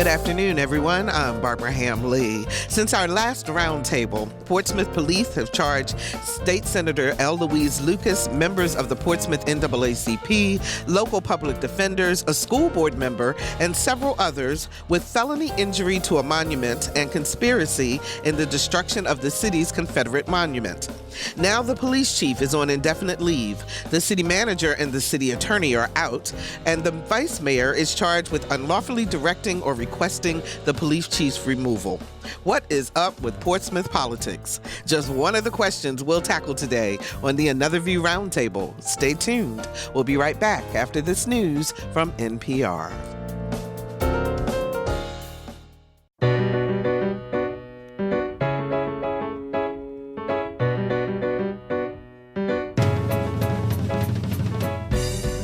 Good afternoon, everyone. I'm Barbara Ham Lee. Since our last roundtable, Portsmouth police have charged State Senator L. Louise Lucas, members of the Portsmouth NAACP, local public defenders, a school board member, and several others with felony injury to a monument and conspiracy in the destruction of the city's Confederate monument. Now the police chief is on indefinite leave. The city manager and the city attorney are out, and the vice mayor is charged with unlawfully directing or requesting the police chief's removal. What is up with Portsmouth politics? Just one of the questions we'll tackle today on the Another View Roundtable. Stay tuned. We'll be right back after this news from NPR.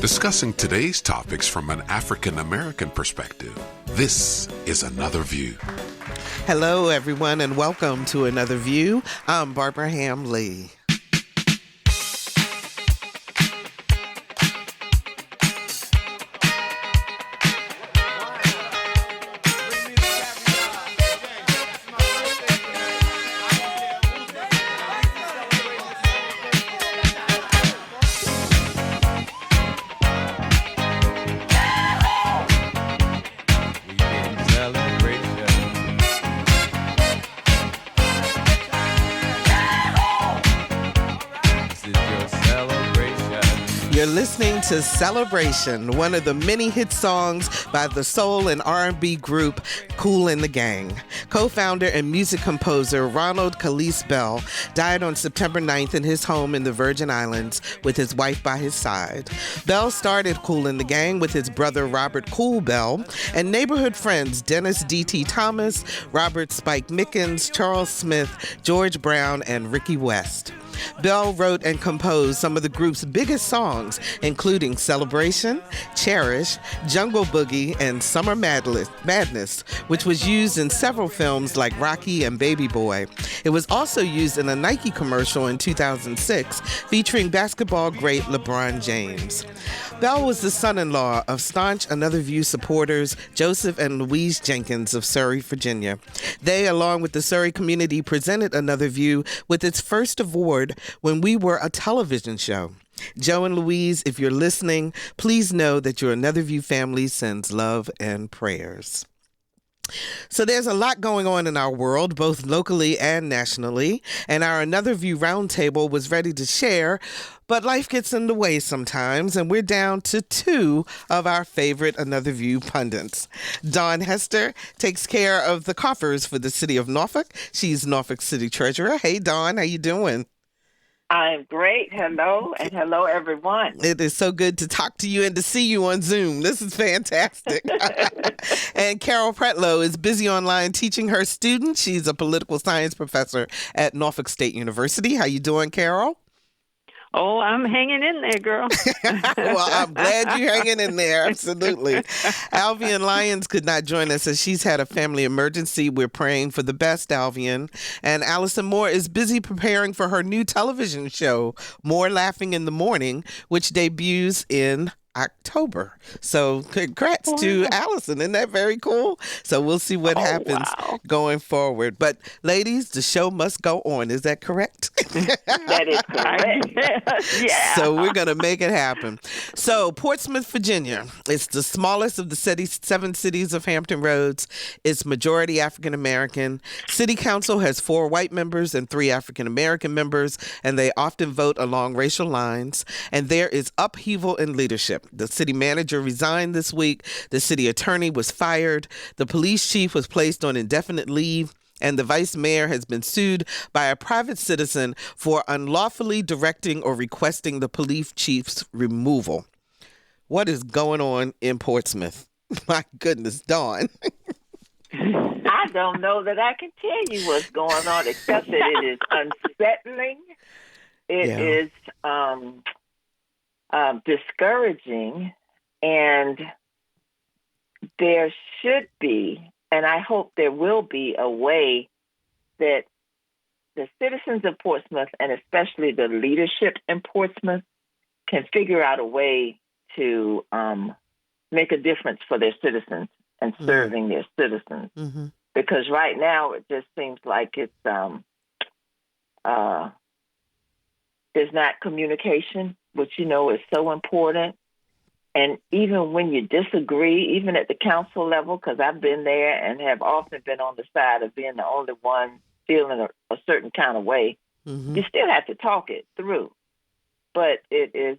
Discussing today's topics from an African American perspective, this is Another View. Hello, everyone, and welcome to Another View. I'm Barbara Ham Lee. You're listening to Celebration, one of the many hit songs by the soul and R&B group Kool and the Gang. Co-founder and music composer Ronald Calise Bell died on September 9th in his home in the Virgin Islands with his wife by his side. Bell started Kool and the Gang with his brother Robert Kool Bell and neighborhood friends Dennis D.T. Thomas, Robert Spike Mickens, Charles Smith, George Brown, and Ricky West. Bell wrote and composed some of the group's biggest songs, including Celebration, Cherish, Jungle Boogie, and Summer Madness, which was used in several films like Rocky and Baby Boy. It was also used in a Nike commercial in 2006 featuring basketball great LeBron James. Bell was the son-in-law of staunch Another View supporters Joseph and Louise Jenkins of Surrey, Virginia. They, along with the Surrey community, presented Another View with its first award when we were a television show. Joe and Louise, if you're listening, please know that your Another View family sends love and prayers. So there's a lot going on in our world, both locally and nationally, and our Another View Roundtable was ready to share, but life gets in the way sometimes, and we're down to two of our favorite Another View pundits. Daun Hester takes care of the coffers for the city of Norfolk. She's Norfolk City Treasurer. Hey, Daun, how you doing? I'm great. Hello, and hello, everyone. It is so good to talk to you and to see you on Zoom. This is fantastic. And Carol Pretlow is busy online teaching her students. She's a political science professor at Norfolk State University. How you doing, Carol? Oh, I'm hanging in there, girl. Well, I'm glad you're hanging in there. Absolutely. Alvian Lyons could not join us as she's had a family emergency. We're praying for the best, Alvian. And Allison Moore is busy preparing for her new television show, More Laughing in the Morning, which debuts in October. So congrats to Allison. Isn't that very cool? So we'll see what happens going forward. But ladies, the show must go on. Is that correct? That is correct. Yeah. So we're going to make it happen. So Portsmouth, Virginia, it's the smallest of the 7 cities of Hampton Roads. It's majority African American. City Council has 4 white members and 3 African American members, and they often vote along racial lines. And there is upheaval in leadership. The city manager resigned this week. The city attorney was fired. The police chief was placed on indefinite leave. And the vice mayor has been sued by a private citizen for unlawfully directing or requesting the police chief's removal. What is going on in Portsmouth? My goodness, Dawn. I don't know that I can tell you what's going on, except that it is unsettling. It is discouraging, and there should be, and I hope there will be, a way that the citizens of Portsmouth, and especially the leadership in Portsmouth, can figure out a way to make a difference for their citizens. and serving their citizens. Mm-hmm. Because right now it just seems like it's there's not communication, which is so important. And even when you disagree, even at the council level, because I've been there and have often been on the side of being the only one feeling a certain kind of way, you still have to talk it through. But it is,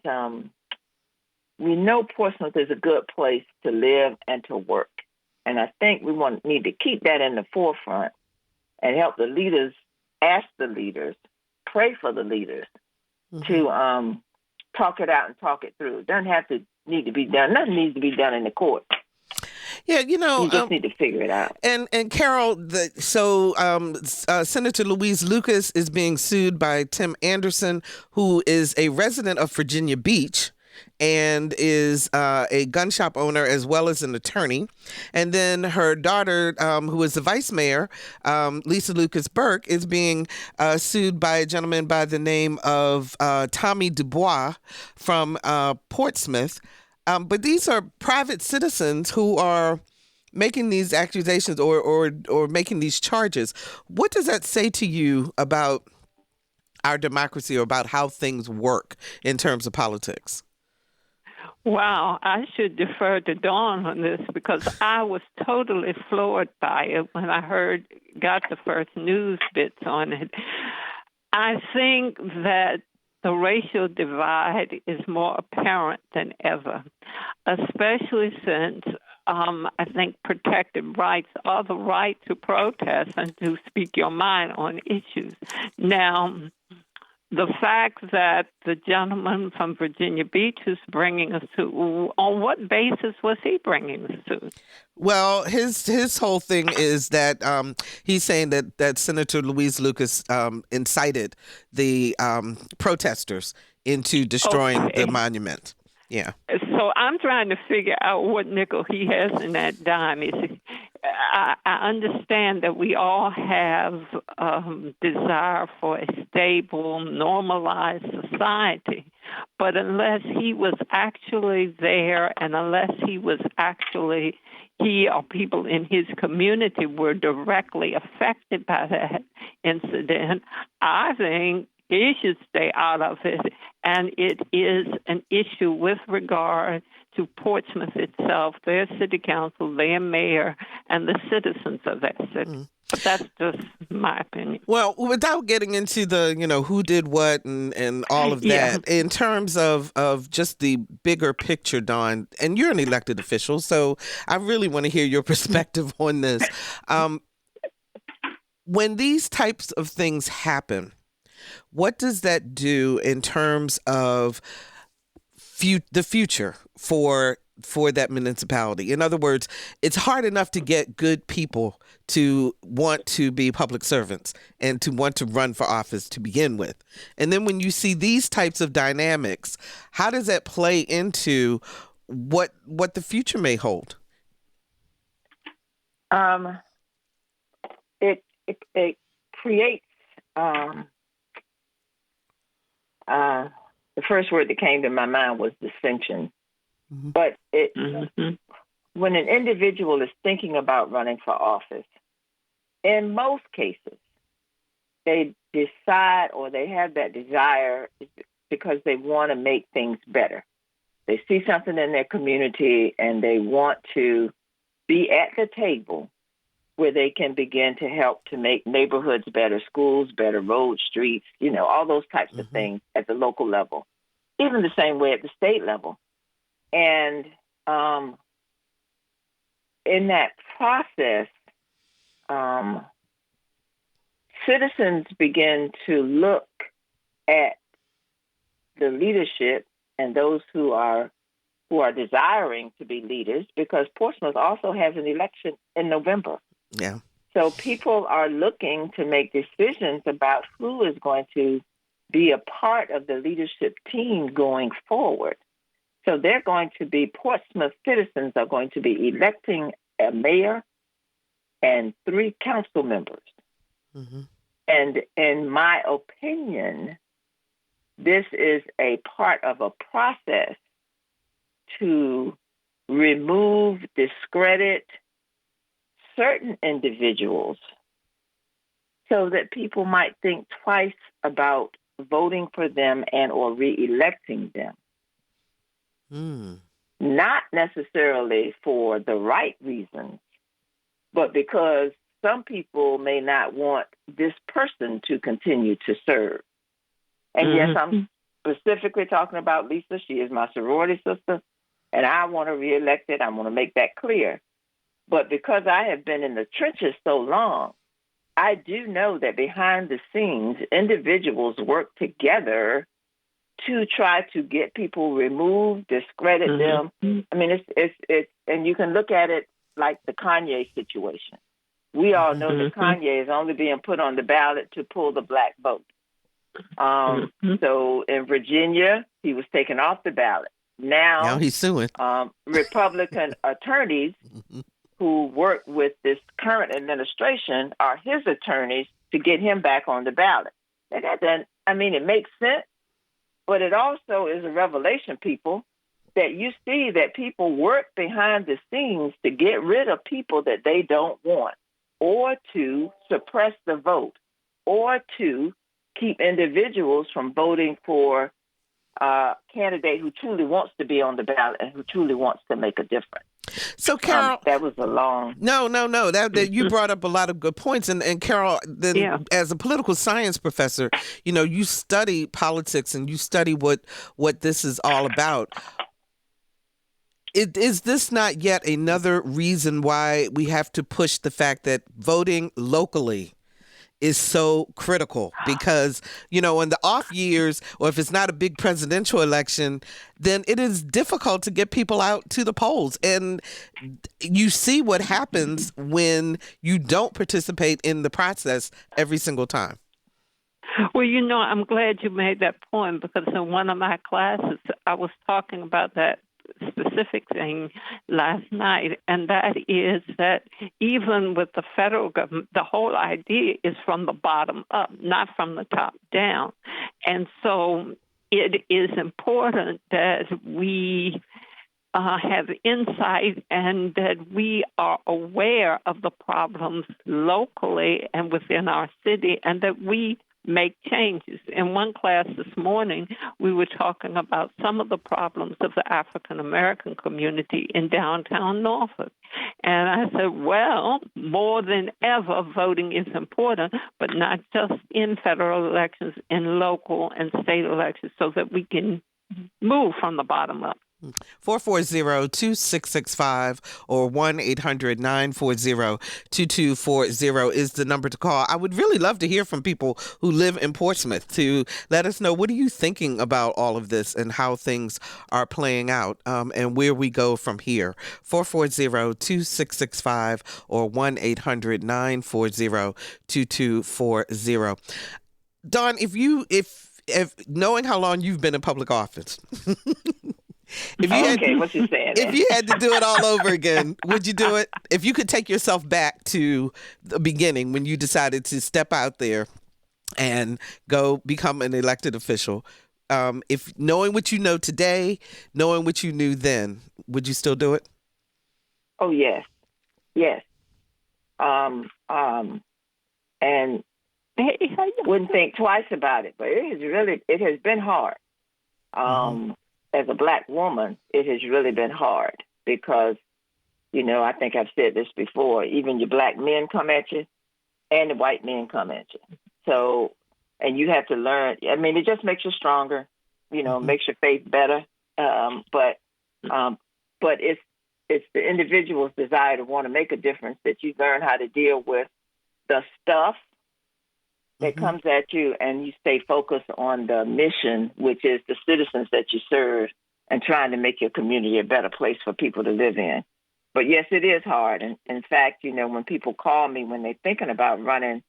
we know Portsmouth is a good place to live and to work. And I think we need to keep that in the forefront and help the leaders, ask the leaders, pray for the leaders to talk it out and talk it through. It doesn't need to be done. Nothing needs to be done in the court. Yeah, you just need to figure it out. And Carol, Senator Louise Lucas is being sued by Tim Anderson, who is a resident of Virginia Beach and is a gun shop owner as well as an attorney. And then her daughter, who is the vice mayor, Lisa Lucas Burke, is being sued by a gentleman by the name of Tommy Dubois from Portsmouth. But these are private citizens who are making these accusations or making these charges. What does that say to you about our democracy or about how things work in terms of politics? Wow, I should defer to Dawn on this because I was totally floored by it when I got the first news bits on it. I think that the racial divide is more apparent than ever, especially since I think protected rights are the right to protest and to speak your mind on issues. Now, the fact that the gentleman from Virginia Beach is bringing a suit, on what basis was he bringing the suit? Well, his whole thing is that he's saying that Senator Louise Lucas incited the protesters into destroying the monument. Yeah. So I'm trying to figure out what nickel he has in that dime. I understand that we all have desire for a stable, normalized society, but unless he was actually there and unless he or people in his community were directly affected by that incident, I think he should stay out of it. And it is an issue with regard to Portsmouth itself, their city council, their mayor, and the citizens of that city. But that's just my opinion. Well, without getting into the, who did what and all of that, in terms of just the bigger picture, Dawn, and you're an elected official, so I really want to hear your perspective on this. When these types of things happen, what does that do in terms of the future for that municipality? In other words, it's hard enough to get good people to want to be public servants and to want to run for office to begin with. And then when you see these types of dynamics, how does that play into what the future may hold? It creates the first word that came to my mind was dissension. But when an individual is thinking about running for office, in most cases, they decide or they have that desire because they want to make things better. They see something in their community and they want to be at the table where they can begin to help to make neighborhoods better, schools better, roads, streets, all those types of things at the local level, even the same way at the state level. And in that process, citizens begin to look at the leadership and those who are desiring to be leaders, because Portsmouth also has an election in November. Yeah. So people are looking to make decisions about who is going to be a part of the leadership team going forward. So Portsmouth citizens are going to be electing a mayor and 3 council members. And in my opinion, this is a part of a process to remove, discredit, certain individuals so that people might think twice about voting for them and or re-electing them. Not necessarily for the right reasons, but because some people may not want this person to continue to serve. And yes, I'm specifically talking about Lisa. She is my sorority sister, and I want her reelected. I want to make that clear. But because I have been in the trenches so long, I do know that behind the scenes, individuals work together to try to get people removed, discredit them. I mean, it's, and you can look at it like the Kanye situation. We all know that Kanye is only being put on the ballot to pull the black vote. So in Virginia, he was taken off the ballot. Now he's suing. Republican attorneys who work with this current administration are his attorneys to get him back on the ballot. And that doesn't, I mean, it makes sense, but it also is a revelation, people, that you see that people work behind the scenes to get rid of people that they don't want, or to suppress the vote, or to keep individuals from voting for a candidate who truly wants to be on the ballot and who truly wants to make a difference. So, Carol, that was a long. No. That you brought up a lot of good points, and Carol, as a political science professor, you study politics and you study what this is all about. Is this not yet another reason why we have to push the fact that voting locally is so critical? Because, in the off years, or if it's not a big presidential election, then it is difficult to get people out to the polls. And you see what happens when you don't participate in the process every single time. Well, I'm glad you made that point, because in one of my classes, I was talking about that specific thing last night, and that is that even with the federal government, the whole idea is from the bottom up, not from the top down. And so it is important that we have insight and that we are aware of the problems locally and within our city, and that we make changes. In one class this morning, we were talking about some of the problems of the African American community in downtown Norfolk. And I said, well, more than ever, voting is important, but not just in federal elections, in local and state elections, so that we can move from the bottom up. 440-2665 or 1-800-940-2240 is the number to call. I would really love to hear from people who live in Portsmouth to let us know, what are you thinking about all of this and how things are playing out, and where we go from here. 440-2665 or 1-800-940-2240. Daun, if knowing how long you've been in public office, what you saying? If you had to do it all over again, would you do it? If you could take yourself back to the beginning when you decided to step out there and go become an elected official, if knowing what you know today, knowing what you knew then, would you still do it? Oh, yes. And wouldn't think twice about it, but it has been hard. As a Black woman, it has really been hard because, I think I've said this before, even your Black men come at you and the white men come at you. So, and you have to learn, it just makes you stronger, makes your faith better. But it's the individual's desire to want to make a difference that you learn how to deal with the stuff that comes at you, and you stay focused on the mission, which is the citizens that you serve, and trying to make your community a better place for people to live in. But yes, it is hard. And in fact, when people call me when they're thinking about running,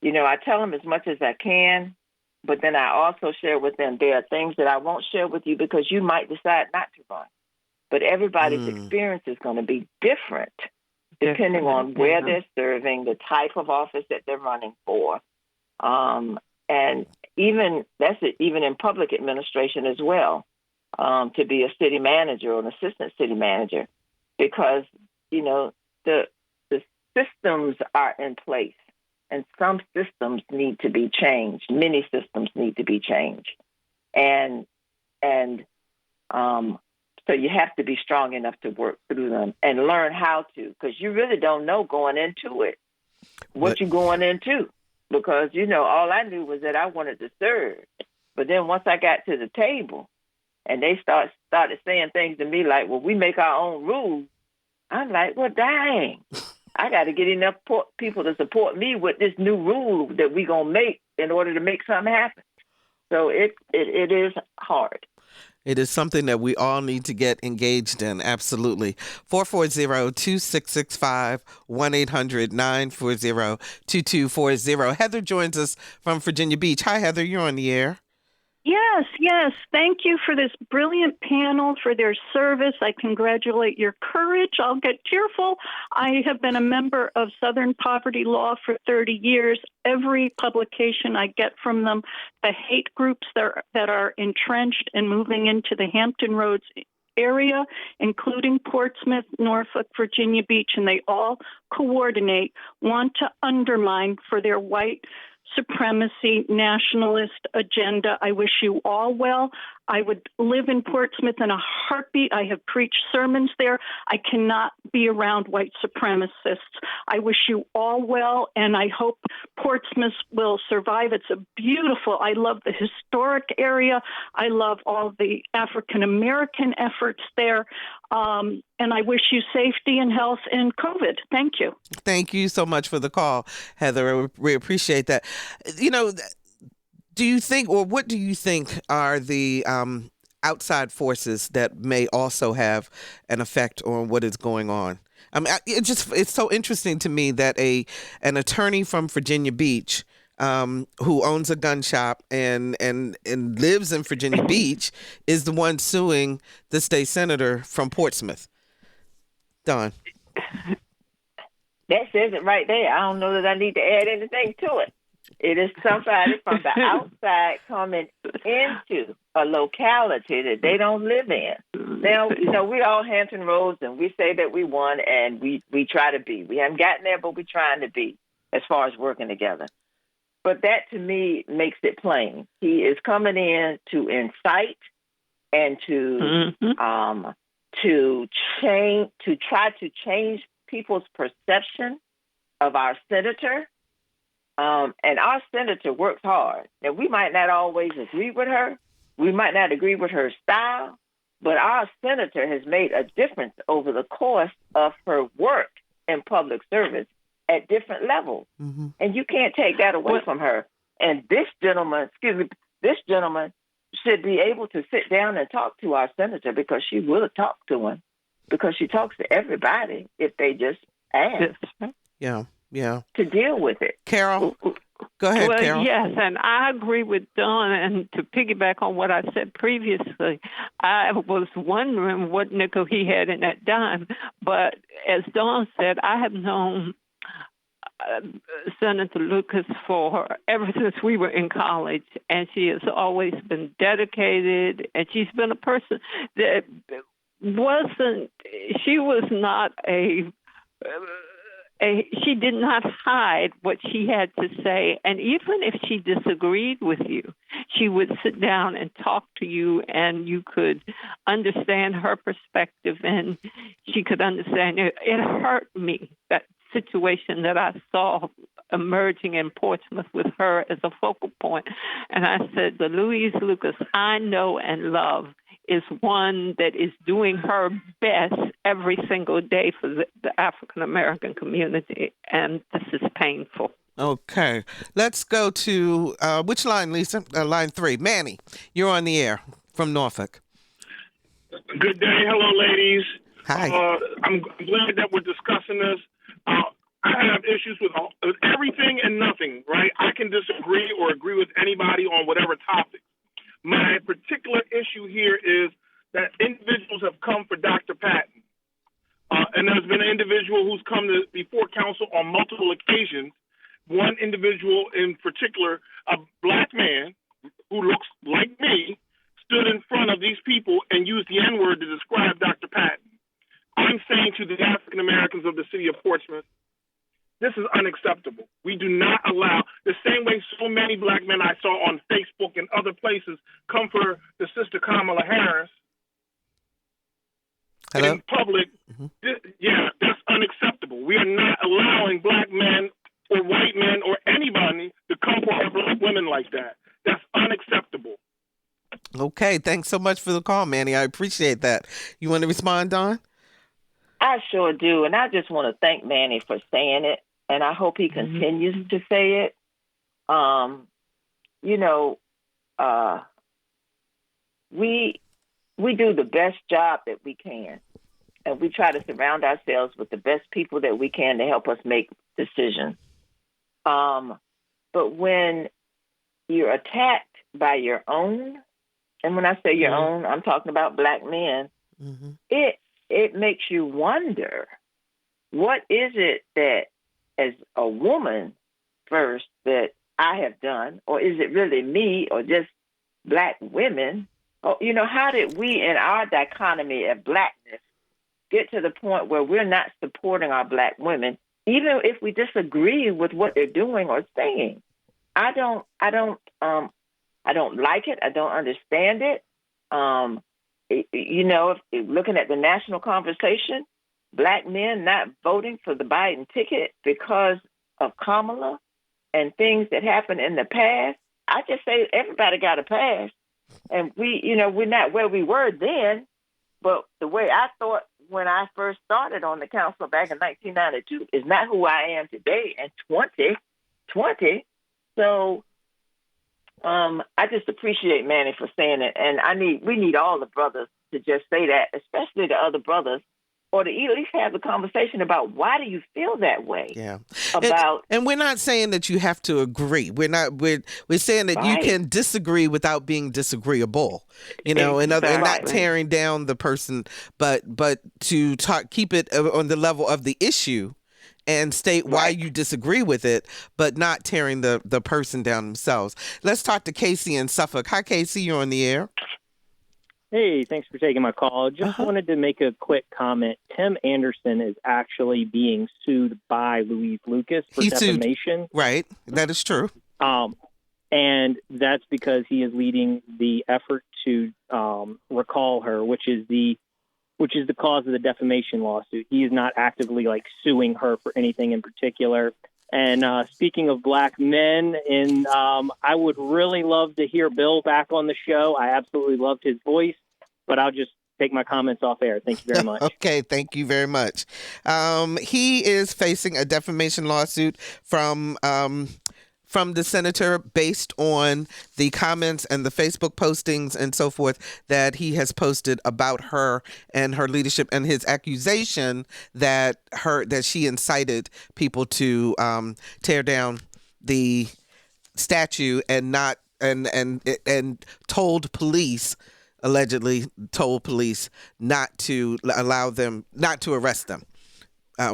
I tell them as much as I can, but then I also share with them there are things that I won't share with you because you might decide not to run. But everybody's experience is going to be different depending on where they're serving, the type of office that they're running for. And even in public administration as well, to be a city manager or an assistant city manager, because, the systems are in place, and some systems need to be changed. Many systems need to be changed, and so you have to be strong enough to work through them and learn how to, because you really don't know going into it what you're going into. Because, all I knew was that I wanted to serve. But then once I got to the table and they started saying things to me like, well, we make our own rules, I'm like, well, dang, I got to get enough people to support me with this new rule that we're going to make in order to make something happen. So it is hard. It is something that we all need to get engaged in. Absolutely. 440-2665, 1-800-940-2240. Heather joins us from Virginia Beach. Hi, Heather. You're on the air. Yes. Thank you for this brilliant panel, for their service. I congratulate your courage. I'll get tearful. I have been a member of Southern Poverty Law for 30 years. Every publication I get from them, the hate groups that are entrenched and moving into the Hampton Roads area, including Portsmouth, Norfolk, Virginia Beach, and they all coordinate, want to undermine for their white supremacy nationalist agenda. I wish you all well. I would live in Portsmouth in a heartbeat. I have preached sermons there. I cannot be around white supremacists. I wish you all well, and I hope Portsmouth will survive. It's a beautiful, I love the historic area. I love all the African-American efforts there. And I wish you safety and health in COVID. Thank you. Thank you so much for the call, Heather. We appreciate that. Do you think, or what do you think are the outside forces that may also have an effect on what is going on? I mean, it's so interesting to me that an attorney from Virginia Beach who owns a gun shop and lives in Virginia Beach is the one suing the state senator from Portsmouth. Daun. That says it right there. I don't know that I need to add anything to it. It is somebody from the outside coming into a locality that they don't live in. Now, we all Hampton Roads, and we say that we won, and we try to be. We haven't gotten there, but we're trying to be as far as working together. But that, to me, makes it plain. He is coming in to incite and to try to change people's perception of our senator. And our senator works hard. Now, we might not always agree with her. We might not agree with her style, but our senator has made a difference over the course of her work in public service at different levels. Mm-hmm. And you can't take that away from her. And this gentleman should be able to sit down and talk to our senator, because she will talk to him, because she talks to everybody if they just ask. Yeah. To deal with it. Carol, go ahead, Carol. Yes, and I agree with Daun. And to piggyback on what I said previously, I was wondering what nickel he had in that dime. But as Daun said, I have known Senator Lucas ever since we were in college, and she has always been dedicated, and she's been a person that she did not hide what she had to say. And even if she disagreed with you, she would sit down and talk to you, and you could understand her perspective, and she could understand it. It hurt me, that situation that I saw emerging in Portsmouth with her as a focal point. And I said, the Louise Lucas I know and love is one that is doing her best every single day for the African-American community, and this is painful. Okay. Let's go to, which line, Lisa? Line 3. Manny, you're on the air from Norfolk. Good day. Hello, ladies. Hi. I'm glad that we're discussing this. I have issues with everything and nothing, right? I can disagree or agree with anybody on whatever topic. My particular issue here is that individuals have come for Dr. Patton. And there's been an individual who's come before council on multiple occasions. One individual in particular, a black man who looks like me, stood in front of these people and used the N-word to describe Dr. Patton. I'm saying to the African Americans of the city of Portsmouth, This is unacceptable. We do not allow, the same way so many black men I saw on Facebook and other places come for the sister Kamala Harris Hello? in public. That's unacceptable. We are not allowing black men or white men or anybody to come for our black women like that. That's unacceptable. Okay, thanks so much for the call, Manny. I appreciate that. You want to respond, Daun? I sure do. And I just want to thank Manny for saying it. And I hope he continues to say it. We do the best job that we can. And we try to surround ourselves with the best people that we can to help us make decisions. But when you're attacked by your own, and when I say your own, I'm talking about black men, it makes you wonder, what is it that, as a woman first, that I have done, or is it really me or just black women? Or, how did we in our dichotomy of blackness get to the point where we're not supporting our black women, even if we disagree with what they're doing or saying? I don't like it. I don't understand it. If looking at the national conversation, black men not voting for the Biden ticket because of Kamala and things that happened in the past, I just say everybody got a pass. And we're not where we were then, but the way I thought when I first started on the council back in 1992 is not who I am today in 2020. So I just appreciate Manny for saying it. And we need all the brothers to just say that, especially the other brothers, or to at least have the conversation about why do you feel that way? Yeah. And we're not saying that you have to agree. We're saying that you can disagree without being disagreeable, and not tearing down the person, but to keep it on the level of the issue and state why you disagree with it, but not tearing the person down themselves. Let's talk to Casey in Suffolk. Hi, Casey. You're on the air. Hey, thanks for taking my call. Just wanted to make a quick comment. Tim Anderson is actually being sued by Louise Lucas for defamation. Right. That is true. And that's because he is leading the effort to recall her, which is the cause of the defamation lawsuit. He is not actively suing her for anything in particular. And speaking of black men, I would really love to hear Bill back on the show. I absolutely loved his voice, but I'll just take my comments off air. Thank you very much. Okay, thank you very much. He is facing a defamation lawsuit from the senator based on the comments and the Facebook postings and so forth that he has posted about her and her leadership, and his accusation that she incited people to tear down the statue and allegedly told police not to arrest them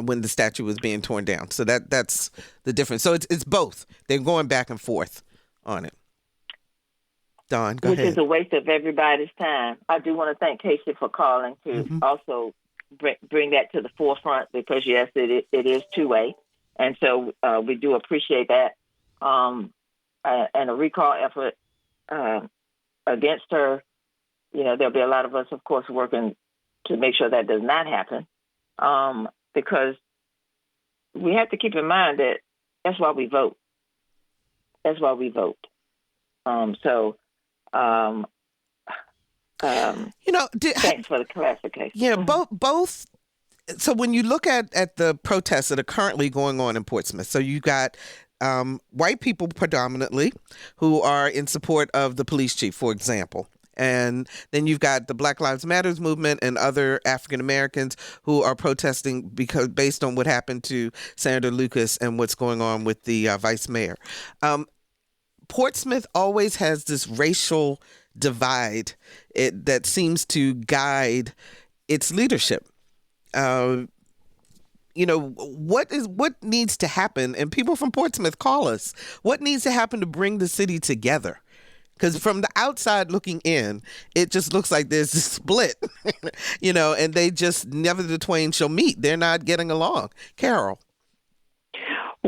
when the statue was being torn down. So that's the difference. So it's both. They're going back and forth on it. Daun, go ahead. Which is a waste of everybody's time. I do want to thank Casey for calling to also bring that to the forefront, because yes, it is two-way. And so we do appreciate that. And a recall effort against her, there'll be a lot of us, of course, working to make sure that does not happen. Because we have to keep in mind that that's why we vote. That's why we vote. Thanks for the clarification. Yeah, both. So when you look at the protests that are currently going on in Portsmouth, so you got white people predominantly who are in support of the police chief, for example. And then you've got the Black Lives Matters movement and other African Americans who are protesting based on what happened to Senator Lucas and what's going on with the vice mayor. Portsmouth always has this racial divide that seems to guide its leadership. What needs to happen? And people from Portsmouth call us. What needs to happen to bring the city together? Because from the outside looking in, it just looks like there's a split, and they just never the twain shall meet. They're not getting along. Carol.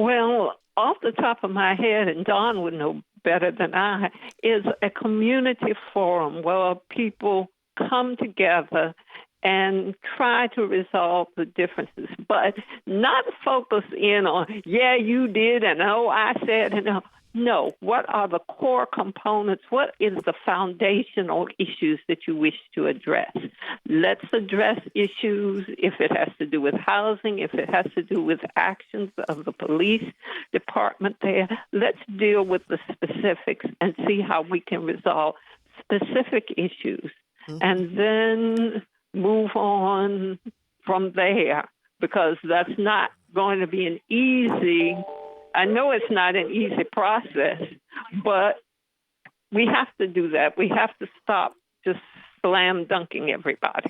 Well, off the top of my head, and Daun would know better than I, is a community forum where people come together and try to resolve the differences, but not focus in on, yeah, you did, and oh, I said, and no, what are the core components? What is the foundational issues that you wish to address? Let's address issues if it has to do with housing, if it has to do with actions of the police department there. Let's deal with the specifics and see how we can resolve specific issues. And then move on from there, because that's not going to be an easy, I know it's not an easy process, but we have to do that. We have to stop just slam dunking everybody.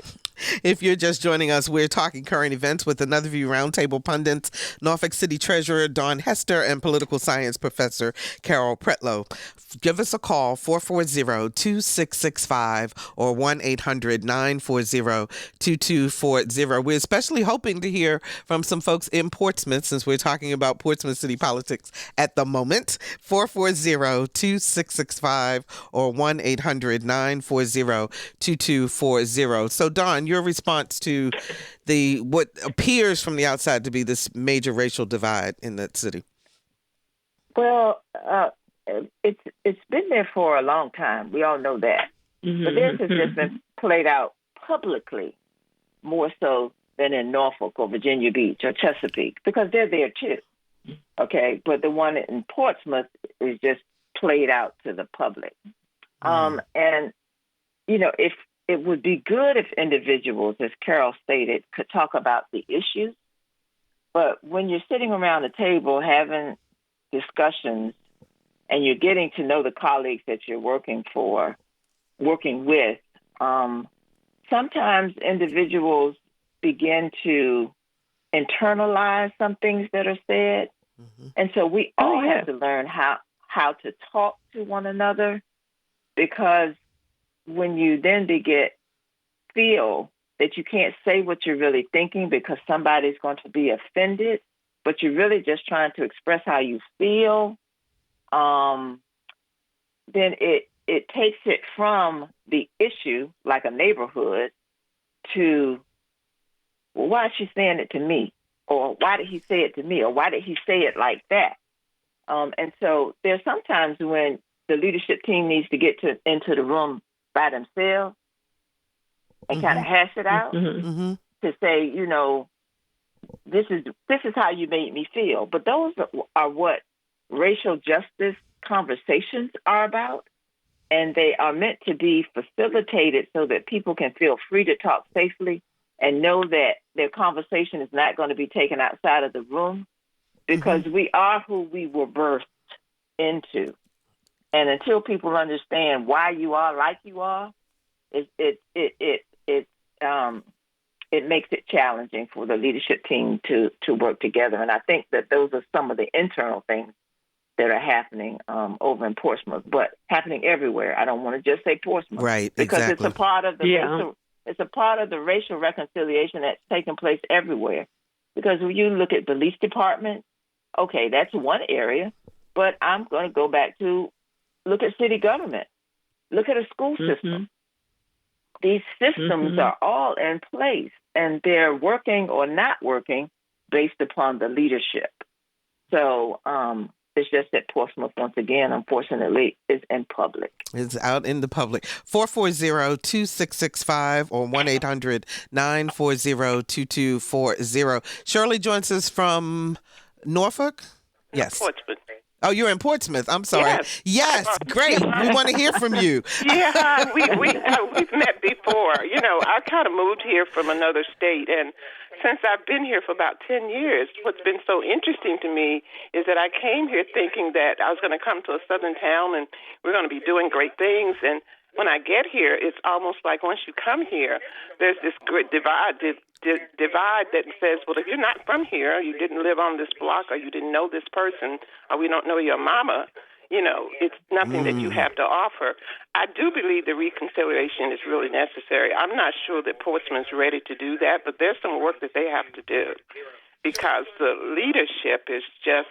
If you're just joining us, we're talking current events with Another View Roundtable pundits, Norfolk City Treasurer Daun Hester and political science professor Carol Pretlow. Give us a call, 440-2665 or 1-800-940-2240. We're especially hoping to hear from some folks in Portsmouth, since we're talking about Portsmouth city politics at the moment. 440-2665 or 1-800-940-2240. So, Daun, your response to what appears from the outside to be this major racial divide in that city? Well, it's been there for a long time. We all know that. Mm-hmm. But this has just been played out publicly more so than in Norfolk or Virginia Beach or Chesapeake, because they're there too. Okay, but the one in Portsmouth is just played out to the public. And if it would be good if individuals, as Carol stated, could talk about the issues. But when you're sitting around the table having discussions and you're getting to know the colleagues that you're working with, sometimes individuals begin to internalize some things that are said. Mm-hmm. And so we all have to learn how to talk to one another, because when you then feel that you can't say what you're really thinking because somebody's going to be offended, but you're really just trying to express how you feel, then it takes it from the issue, like a neighborhood, to, well, why is she saying it to me? Or why did he say it to me? Or why did he say it like that? And so there's sometimes when the leadership team needs to get into the room by themselves and kind of hash it out to say, this is how you made me feel. But those are what racial justice conversations are about, and they are meant to be facilitated so that people can feel free to talk safely and know that their conversation is not going to be taken outside of the room, because we are who we were birthed into. And until people understand why you are like you are, it makes it challenging for the leadership team to work together. And I think that those are some of the internal things that are happening over in Portsmouth, but happening everywhere. I don't want to just say Portsmouth, right? Because exactly. It's a part of the racial reconciliation that's taking place everywhere. Because when you look at police department, okay, that's one area, but I'm going to go back to look at city government, look at a school system. These systems are all in place, and they're working or not working based upon the leadership. So it's just that Portsmouth, once again, unfortunately, is in public. It's out in the public. 440-2665 or 1-800-940-2240. Shirley joins us from Norfolk? Yes. Portsmouth. Oh, you're in Portsmouth. I'm sorry. Yes, great. We want to hear from you. Yeah, we've met before. I kind of moved here from another state, and since I've been here for about 10 years, what's been so interesting to me is that I came here thinking that I was going to come to a southern town and we're going to be doing great things. And when I get here, it's almost like once you come here, there's this great divide that says, well, if you're not from here, you didn't live on this block, or you didn't know this person, or we don't know your mama, it's nothing that you have to offer. I do believe the reconciliation is really necessary. I'm not sure that Portsmouth's ready to do that, but there's some work that they have to do. because the leadership is just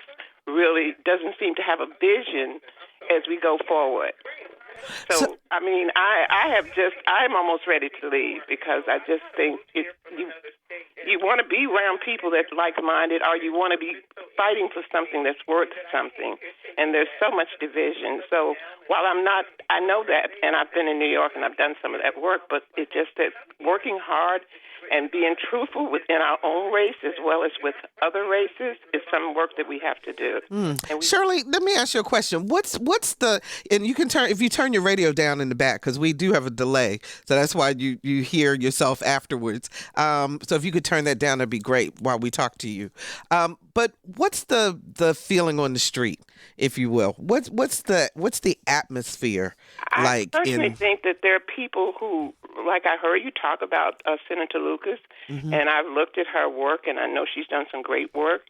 really doesn't seem to have a vision as we go forward. So I mean, I'm almost ready to leave because I just think you want to be around people that like-minded, or you want to be fighting for something that's worth something, and there's so much division. So while I know that, and I've been in New York and I've done some of that work, but it's just that working hard and being truthful within our own race as well as with other races is some work that we have to do. Shirley, let me ask you a question. What's the, and you can if you turn your radio down in the back, because we do have a delay, so that's why you hear yourself afterwards. So if you could turn that down, that'd be great while we talk to you. But what's the feeling on the street, if you will? What's the atmosphere like? I personally think that there are people who, like I heard you talk about Senator Lucas, and I've looked at her work, and I know she's done some great work.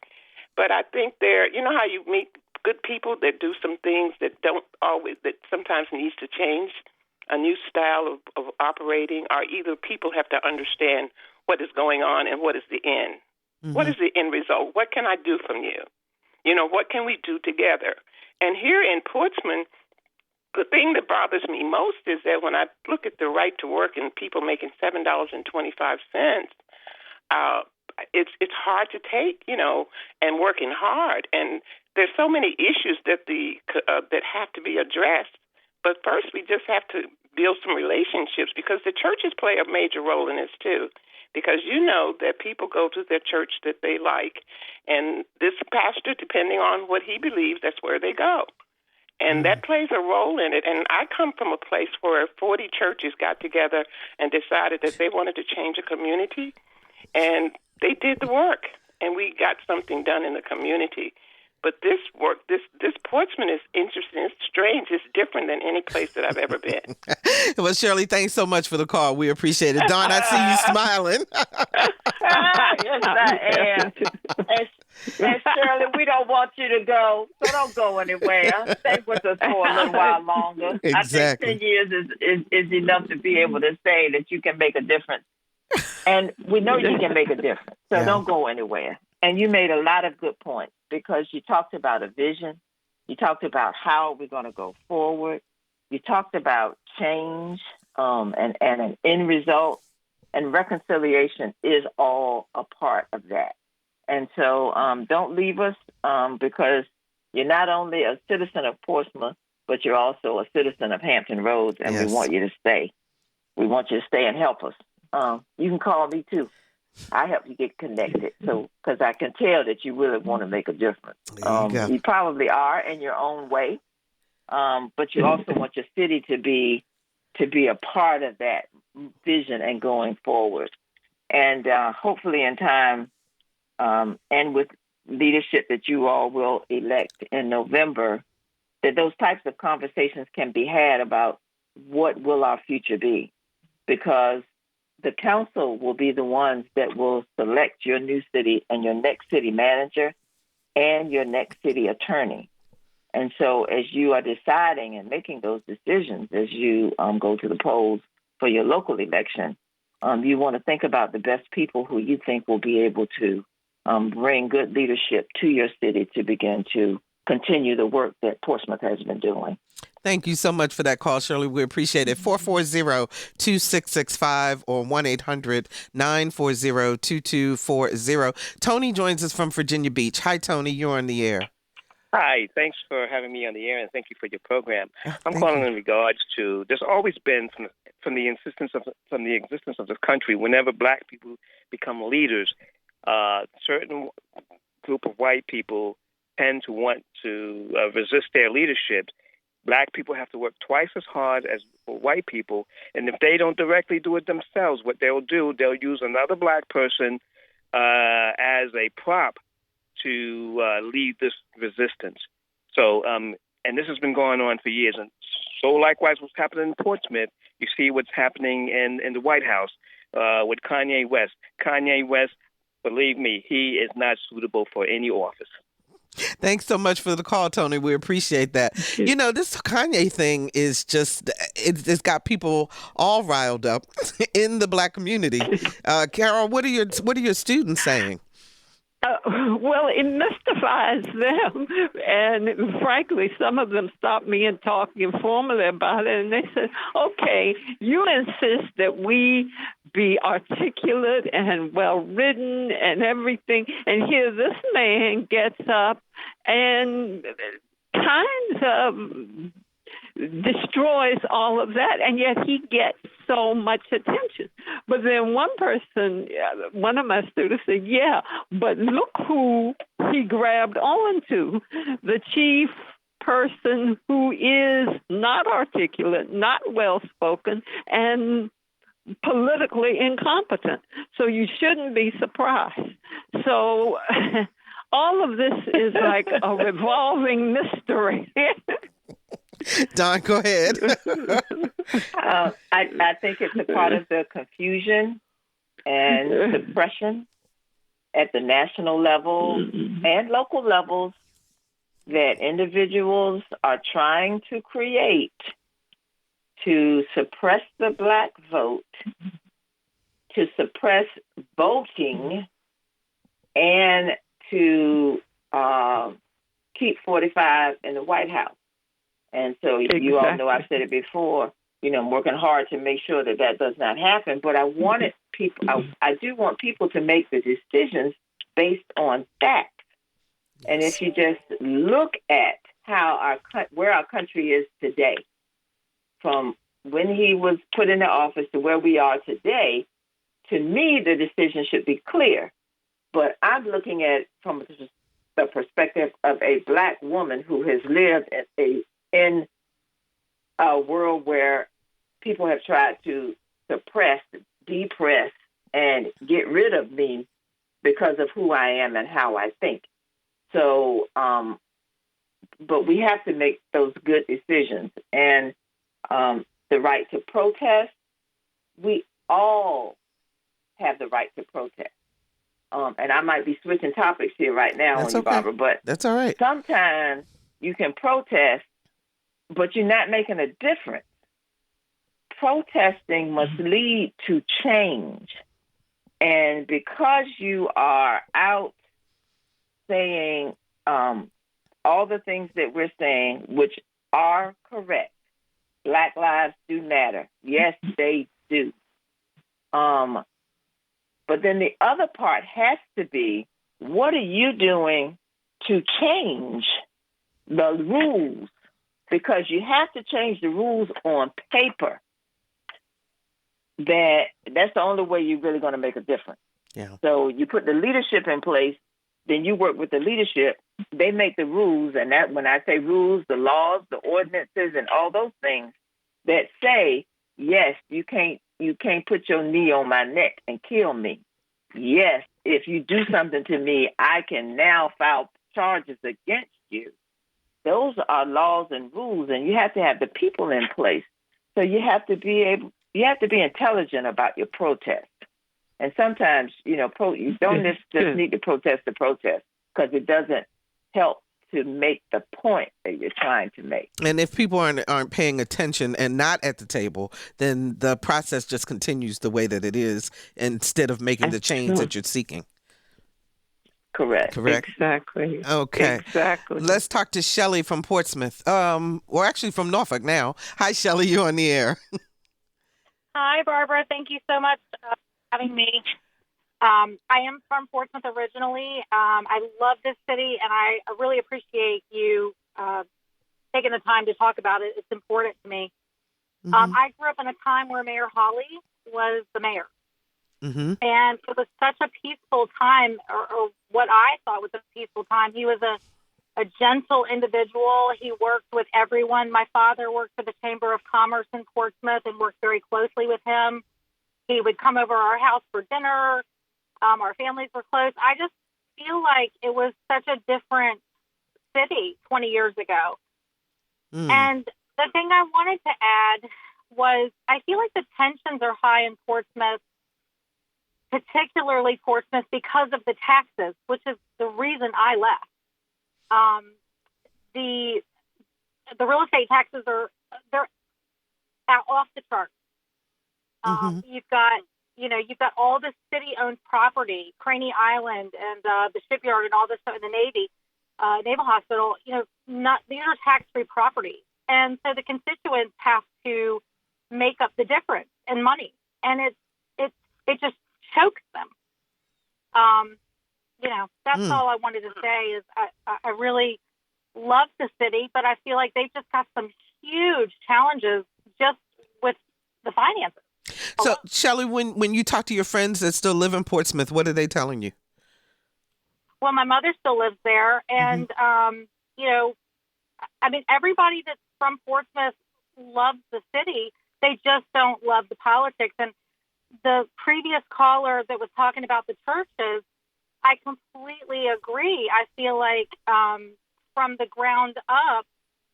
But I think you know how you meet good people that do some things that sometimes needs to change, a new style of operating, or either people have to understand what is going on and what is the end. What is the end result? What can I do from you? You know, what can we do together? And here in Portsmouth, the thing that bothers me most is that when I look at the right to work and people making $7.25, it's hard to take, you know, and working hard. And there's so many issues that that have to be addressed. But first, we just have to build some relationships, because the churches play a major role in this too. Because you know that people go to their church that they like, and this pastor, depending on what he believes, that's where they go. And that plays a role in it. And I come from a place where 40 churches got together and decided that they wanted to change a community, and they did the work, and we got something done in the community. But this work, this Portsmouth is interesting. It's strange. It's different than any place that I've ever been. Well, Shirley, thanks so much for the call. We appreciate it. Daun, I see you smiling. Yes, I am. And Shirley, we don't want you to go, so don't go anywhere. Stay with us for a little while longer. Exactly. I think 10 years is enough to be able to say that you can make a difference. And we know you can make a difference, so don't go anywhere. And you made a lot of good points, because you talked about a vision. You talked about how we're going to go forward. You talked about change and an end result. And reconciliation is all a part of that. And so don't leave us, because you're not only a citizen of Portsmouth, but you're also a citizen of Hampton Roads, and we want you to stay. We want you to stay and help us. You can call me, too. I help you get connected, because I can tell that you really want to make a difference. You probably are in your own way, but you also want your city to be a part of that vision and going forward. And hopefully in time, and with leadership that you all will elect in November, that those types of conversations can be had about what will our future be, because the council will be the ones that will select your new city and your next city manager and your next city attorney. And so as you are deciding and making those decisions, as you go to the polls for your local election, you want to think about the best people who you think will be able to bring good leadership to your city to begin to continue the work that Portsmouth has been doing. Thank you so much for that call, Shirley. We appreciate it. 440-2665 or 1-800-940-2240. Tony joins us from Virginia Beach. Hi, Tony. You're on the air. Hi. Thanks for having me on the air, and thank you for your program. I'm calling in regards to, there's always been from the existence of this country, whenever black people become leaders, certain group of white people tend to want to resist their leadership. Black people have to work twice as hard as white people, and if they don't directly do it themselves, what they'll do, they'll use another black person as a prop to lead this resistance. So, and this has been going on for years. And so likewise what's happening in Portsmouth, you see what's happening in the White House with Kanye West. Kanye West, believe me, he is not suitable for any office. Thanks so much for the call, Tony. We appreciate that. You know, this Kanye thing is just, it's got people all riled up in the black community. Carol, what are your students saying? Well, it mystifies them. And frankly, some of them stopped me and talked informally about it. And they said, okay, you insist that we be articulate and well-written and everything. And here this man gets up and kind of destroys all of that, and yet he gets so much attention. But then one person, one of my students said, yeah, but look who he grabbed onto, the chief person who is not articulate, not well-spoken, and politically incompetent. So you shouldn't be surprised. So all of this is like a revolving mystery. Daun, go ahead. I think it's a part of the confusion and suppression at the national level and local levels that individuals are trying to create to suppress the Black vote, to suppress voting, and to keep 45 in the White House. And so you all know I've said it before, I'm working hard to make sure that that does not happen. But I do want people to make the decisions based on facts. And if you just look at where our country is today, from when he was put into office to where we are today, to me, the decision should be clear. But I'm looking at from the perspective of a Black woman who has lived in a world where people have tried to suppress, depress, and get rid of me because of who I am and how I think. So, but we have to make those good decisions. And the right to protest, we all have the right to protest. And I might be switching topics here right now on you, Barbara, but that's all right. Sometimes you can protest, but you're not making a difference. Protesting must lead to change. And because you are out saying all the things that we're saying, which are correct, Black lives do matter. Yes, they do. But then the other part has to be, what are you doing to change the rules? Because you have to change the rules on paper. That's the only way you're really going to make a difference. Yeah. So you put the leadership in place, then you work with the leadership. They make the rules, and that when I say rules, the laws, the ordinances, and all those things that say, yes, you can't put your knee on my neck and kill me. Yes, if you do something to me, I can now file charges against you. Those are laws and rules, and you have to have the people in place. So you have to be intelligent about your protest. And sometimes, you don't just need to protest, because it doesn't help to make the point that you're trying to make. And if people aren't paying attention and not at the table, then the process just continues the way that it is instead of making the change that you're seeking. Correct. Exactly. Okay. Exactly. Let's talk to Shelley from Portsmouth, or actually from Norfolk now. Hi, Shelley. You're on the air. Hi, Barbara. Thank you so much for having me. I am from Portsmouth originally. I love this city, and I really appreciate you taking the time to talk about it. It's important to me. Mm-hmm. I grew up in a time where Mayor Hawley was the mayor. Mm-hmm. And it was such a peaceful time, or what I thought was a peaceful time. He was a gentle individual. He worked with everyone. My father worked for the Chamber of Commerce in Portsmouth and worked very closely with him. He would come over our house for dinner. Our families were close. I just feel like it was such a different city 20 years ago. Mm. And the thing I wanted to add was I feel like the tensions are high in Portsmouth, particularly Portsmouth, because of the taxes, which is the reason I left. The real estate taxes they're off the charts. You've got you've got all this city-owned property, Craney Island and the shipyard and all this stuff in the Navy, Naval Hospital. These are tax-free properties, and so the constituents have to make up the difference in money, and it just chokes them. That's all I wanted to say. Is I really love the city, but I feel like they've just got some huge challenges just with the finances. So, Shelley, when you talk to your friends that still live in Portsmouth, what are they telling you? Well, my mother still lives there, and everybody that's from Portsmouth loves the city. They just don't love the politics. And the previous caller that was talking about the churches, I completely agree. I feel like from the ground up,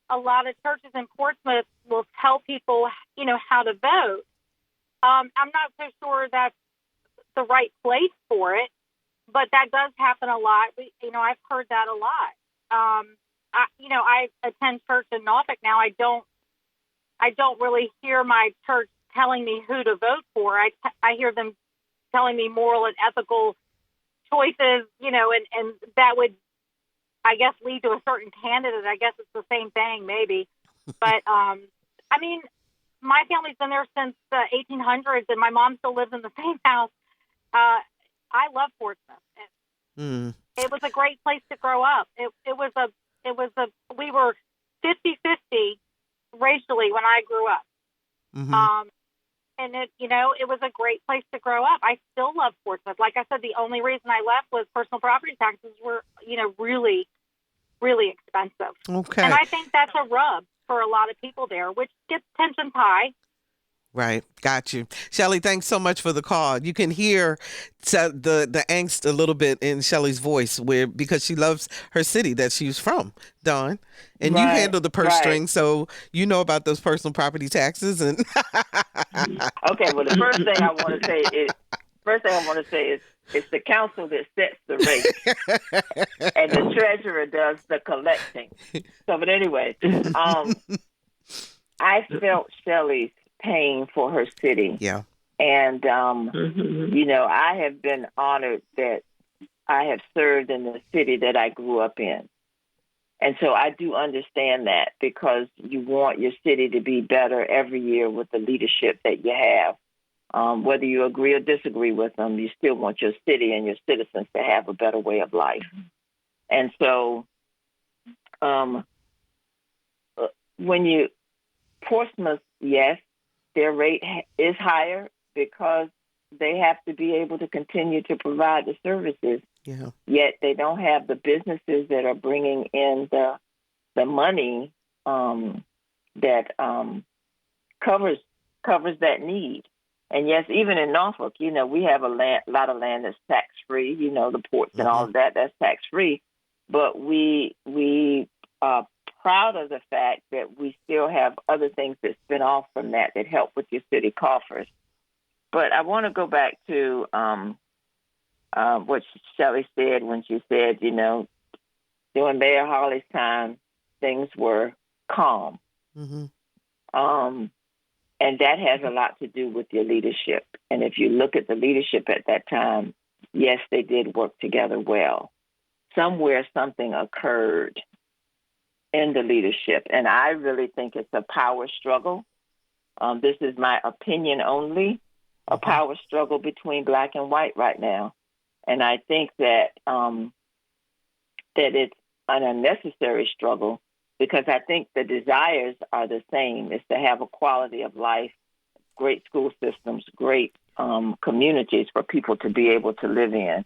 a lot of churches in Portsmouth will tell people, how to vote. I'm not so sure that's the right place for it, but that does happen a lot. I've heard that a lot. I attend church in Norfolk now. I don't really hear my church telling me who to vote for. I hear them telling me moral and ethical choices, and that would, I guess, lead to a certain candidate. I guess it's the same thing, maybe. But, my family's been there since the 1800s, and my mom still lives in the same house. I love Portsmouth. It was a great place to grow up. We were 50-50 racially when I grew up. And it was a great place to grow up. I still love Portsmouth. Like I said, the only reason I left was personal property taxes were, really, really expensive. Okay. And I think that's a rub for a lot of people there, which gets tensions high. Right. Got you. Shelley, thanks so much for the call. You can hear the angst a little bit in Shelley's voice because she loves her city that she's from, Daun. And you handle the purse string, so you know about those personal property taxes. And okay, well, the first thing I want to say is it's the council that sets the rate, and the treasurer does the collecting. So, but anyway, I felt Shelley's pain for her city. Yeah. And, I have been honored that I have served in the city that I grew up in. And so I do understand that, because you want your city to be better every year with the leadership that you have. Whether you agree or disagree with them, you still want your city and your citizens to have a better way of life. And so Portsmouth, yes, their rate is higher because they have to be able to continue to provide the services. Yeah. Yet they don't have the businesses that are bringing in the money that covers that need. And yes, even in Norfolk, we have a lot of land that's tax free. The ports and all of that's tax free. But we are proud of the fact that we still have other things that spin off from that help with your city coffers. But I want to go back to what Shelley said when she said, during Mayor Hawley's time, things were calm. And that has a lot to do with your leadership. And if you look at the leadership at that time, yes, they did work together well. Somewhere something occurred in the leadership. And I really think it's a power struggle. This is my opinion only, a power struggle between black and white right now. And I think that that it's an unnecessary struggle, because I think the desires are the same. It's to have a quality of life, great school systems, great communities for people to be able to live in.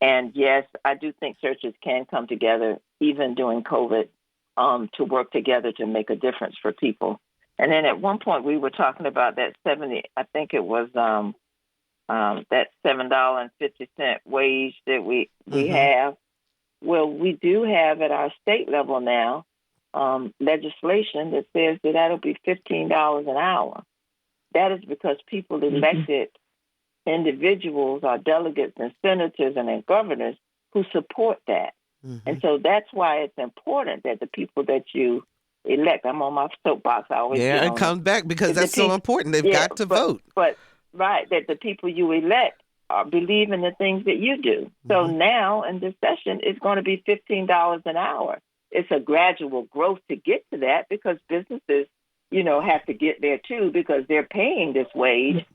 And yes, I do think churches can come together, even during COVID, to work together to make a difference for people. And then at one point we were talking about that that $7.50 wage that we have. Well, we do have at our state level now legislation that says that'll be $15 an hour. That is because people elected individuals, our delegates and senators and governors, who support that. And so that's why it's important that the people that you elect, I'm on my soapbox, I always it comes back because that's so important. They've got to vote. But right, that the people you elect believe in the things that you do. So now in this session, it's going to be $15 an hour. It's a gradual growth to get to that because businesses, have to get there too because they're paying this wage.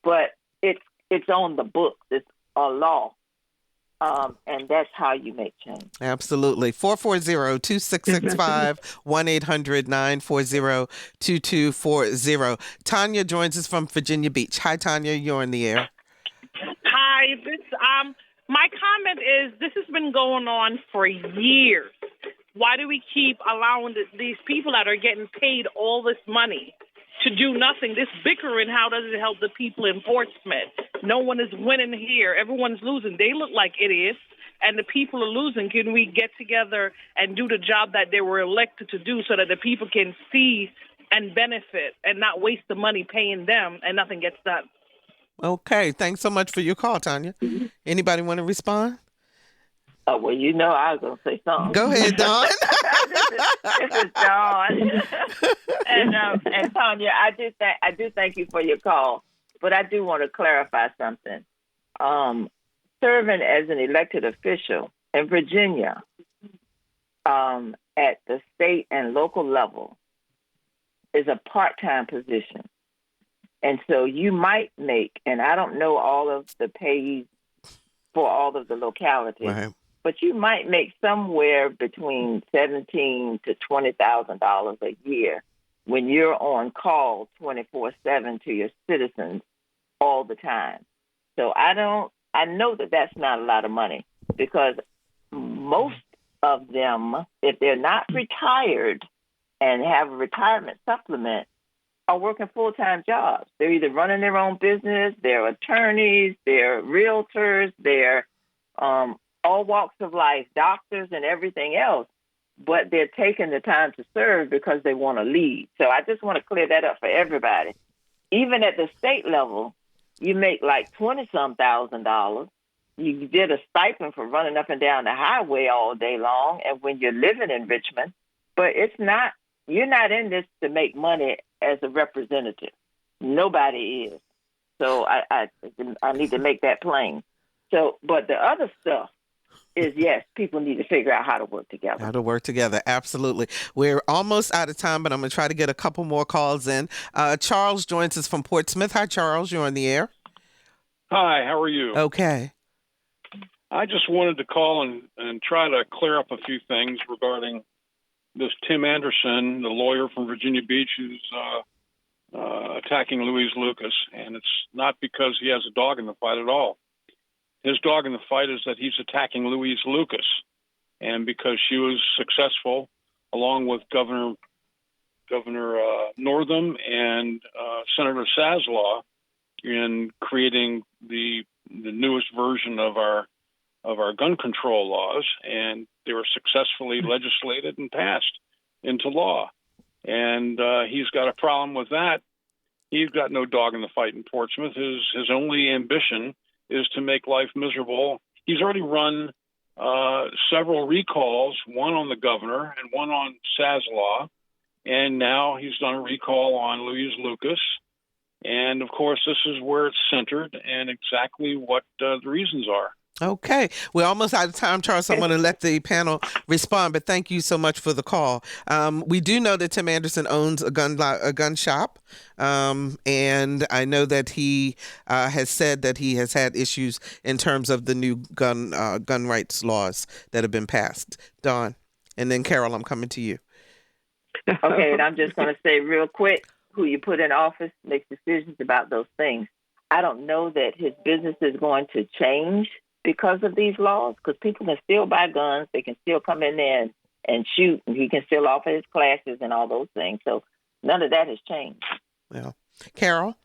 But it's on the books. It's a law. And that's how you make change. Absolutely. 440-2665, 1-800-940-2240. Tanya joins us from Virginia Beach. Hi, Tanya. You're in the air. Hi. My comment is this has been going on for years. Why do we keep allowing these people that are getting paid all this money to do nothing? This bickering, how does it help the people in Portsmouth? No one is winning here. Everyone's losing. They look like idiots, and the people are losing. Can we get together and do the job that they were elected to do so that the people can see and benefit and not waste the money paying them and nothing gets done? Okay. Thanks so much for your call, Tanya. Anybody want to respond? Oh, well, I was going to say something. Go ahead, Dawn. This is Dawn. and Tanya, I do thank you for your call, but I do want to clarify something. Serving as an elected official in Virginia at the state and local level is a part-time position. And so you might make, and I don't know all of the pays for all of the localities, Right. but you might make somewhere between $17,000 to $20,000 a year when you're on call 24/7 to your citizens all the time. So I know that that's not a lot of money because most of them, if they're not retired and have a retirement supplement, are working full-time jobs. They're either running their own business, they're attorneys, they're realtors, they're all walks of life, doctors and everything else, but they're taking the time to serve because they want to lead. So I just want to clear that up for everybody. Even at the state level, you make like $20-some thousand. You get a stipend for running up and down the highway all day long, and when you're living in Richmond, but you're not in this to make money as a representative. Nobody is. So I need to make that plain. So, but the other stuff is, yes, people need to figure out how to work together. How to work together. Absolutely. We're almost out of time, but I'm going to try to get a couple more calls in. Charles joins us from Portsmouth. Hi, Charles. You're on the air. Hi, how are you? Okay. I just wanted to call and try to clear up a few things regarding this Tim Anderson, the lawyer from Virginia Beach who's attacking Louise Lucas. And it's not because he has a dog in the fight at all. His dog in the fight is that he's attacking Louise Lucas. And because she was successful, along with Governor Northam and Senator Saslaw, in creating the newest version of our gun control laws, and they were successfully legislated and passed into law. And he's got a problem with that. He's got no dog in the fight in Portsmouth. His only ambition is to make life miserable. He's already run several recalls, one on the governor and one on Saslaw, and now he's done a recall on Louise Lucas. And, of course, this is where it's centered and exactly what the reasons are. Okay. We're almost out of time, Charles. So I'm going to let the panel respond, but thank you so much for the call. We do know that Tim Anderson owns a gun shop, and I know that he has said that he has had issues in terms of the new gun rights laws that have been passed. Dawn, and then Carol, I'm coming to you. Okay, and I'm just going to say real quick, who you put in office makes decisions about those things. I don't know that his business is going to change because of these laws, because people can still buy guns, they can still come in there and shoot, and he can still offer his classes and all those things. So none of that has changed. Well, Carol?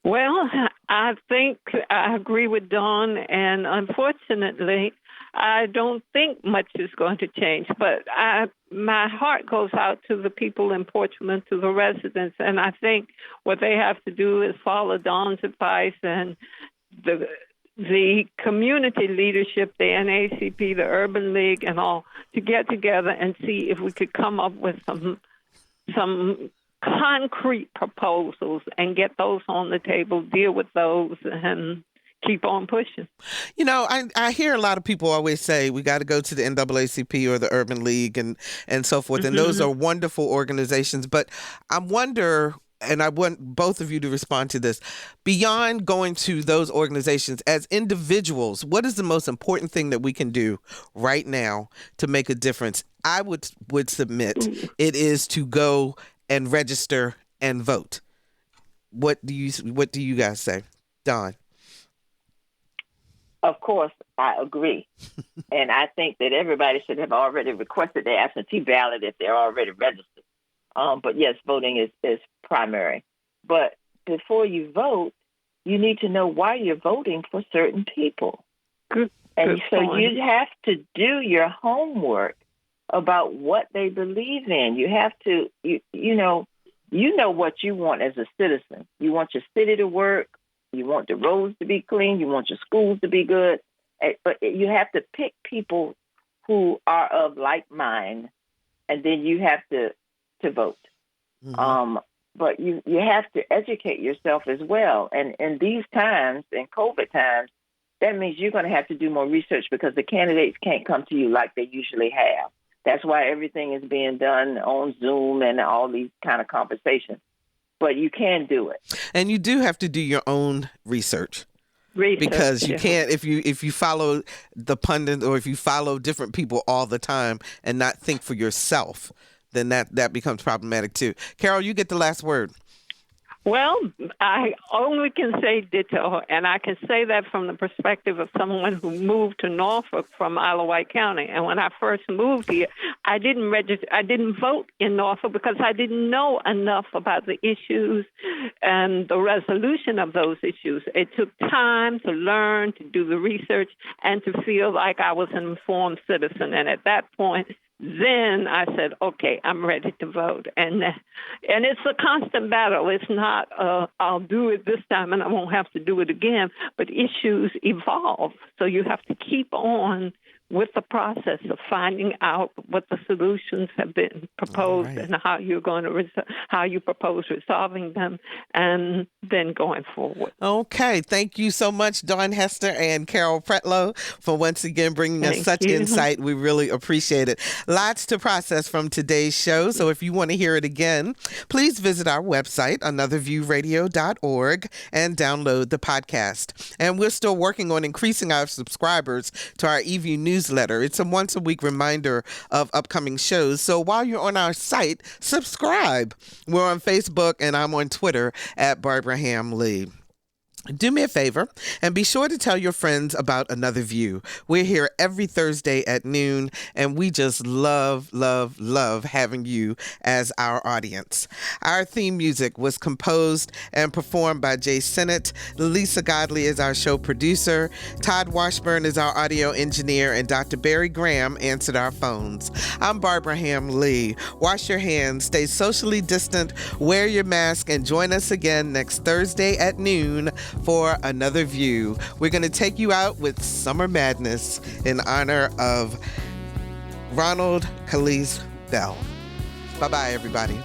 Well, I think I agree with Dawn, and unfortunately, I don't think much is going to change. But my heart goes out to the people in Portsmouth, to the residents, and I think what they have to do is follow Dawn's advice and the community leadership, the NACP, the Urban League, and all, to get together and see if we could come up with some concrete proposals and get those on the table, deal with those, and keep on pushing. You know, I hear a lot of people always say we got to go to the NAACP or the Urban League and so forth. And those are wonderful organizations. But I wonder, and I want both of you to respond to this, beyond going to those organizations, as individuals, what is the most important thing that we can do right now to make a difference? I would submit it is to go and register and vote. What do you guys say? Daun? Of course, I agree. And I think that everybody should have already requested their absentee ballot if they're already registered. But yes, voting is primary. But before you vote, you need to know why you're voting for certain people. Good so point. you have to do your homework about what they believe in. You have to, you know what you want as a citizen. You want your city to work. You want the roads to be clean. You want your schools to be good. But you have to pick people who are of like mind, and then you have to vote. But you have to educate yourself as well. And in these times, in COVID times, that means you're going to have to do more research because the candidates can't come to you like they usually have. That's why everything is being done on Zoom and all these kind of conversations. But you can do it. And you do have to do your own research. Because you can't, if you follow the pundit or if you follow different people all the time and not think for yourself, then that becomes problematic too. Carol, you get the last word. Well, I only can say ditto, and I can say that from the perspective of someone who moved to Norfolk from Isle of Wight County. And when I first moved here, I didn't register. I didn't vote in Norfolk because I didn't know enough about the issues and the resolution of those issues. It took time to learn, to do the research, and to feel like I was an informed citizen. And at that point, then I said, okay, I'm ready to vote. And it's a constant battle. It's not, I'll do it this time and I won't have to do it again. But issues evolve. So you have to keep on with the process of finding out what the solutions have been proposed and how you're going to how you propose resolving them, and then going forward. Okay, thank you so much, Daun Hester and Carol Pretlow, for once again bringing us such insight. We really appreciate it. Lots to process from today's show, so if you want to hear it again, please visit our website, anotherviewradio.org, and download the podcast. And we're still working on increasing our subscribers to our eView newsletter. It's a once-a-week reminder of upcoming shows. So while you're on our site, subscribe. We're on Facebook, and I'm on Twitter at Barbara Ham Lee. Do me a favor and be sure to tell your friends about Another View. We're here every Thursday at noon, and we just love having you as our audience. Our theme music was composed and performed by Jay Sennett. Lisa Godley is our show producer. Todd Washburn is our audio engineer, and Dr. Barry Graham answered our phones. I'm Barbara Ham Lee. Wash your hands, stay socially distant, wear your mask, and join us again next Thursday at noon for Another View. We're going to take you out with Summer Madness in honor of Ronald Calais Bell. Bye-bye, everybody.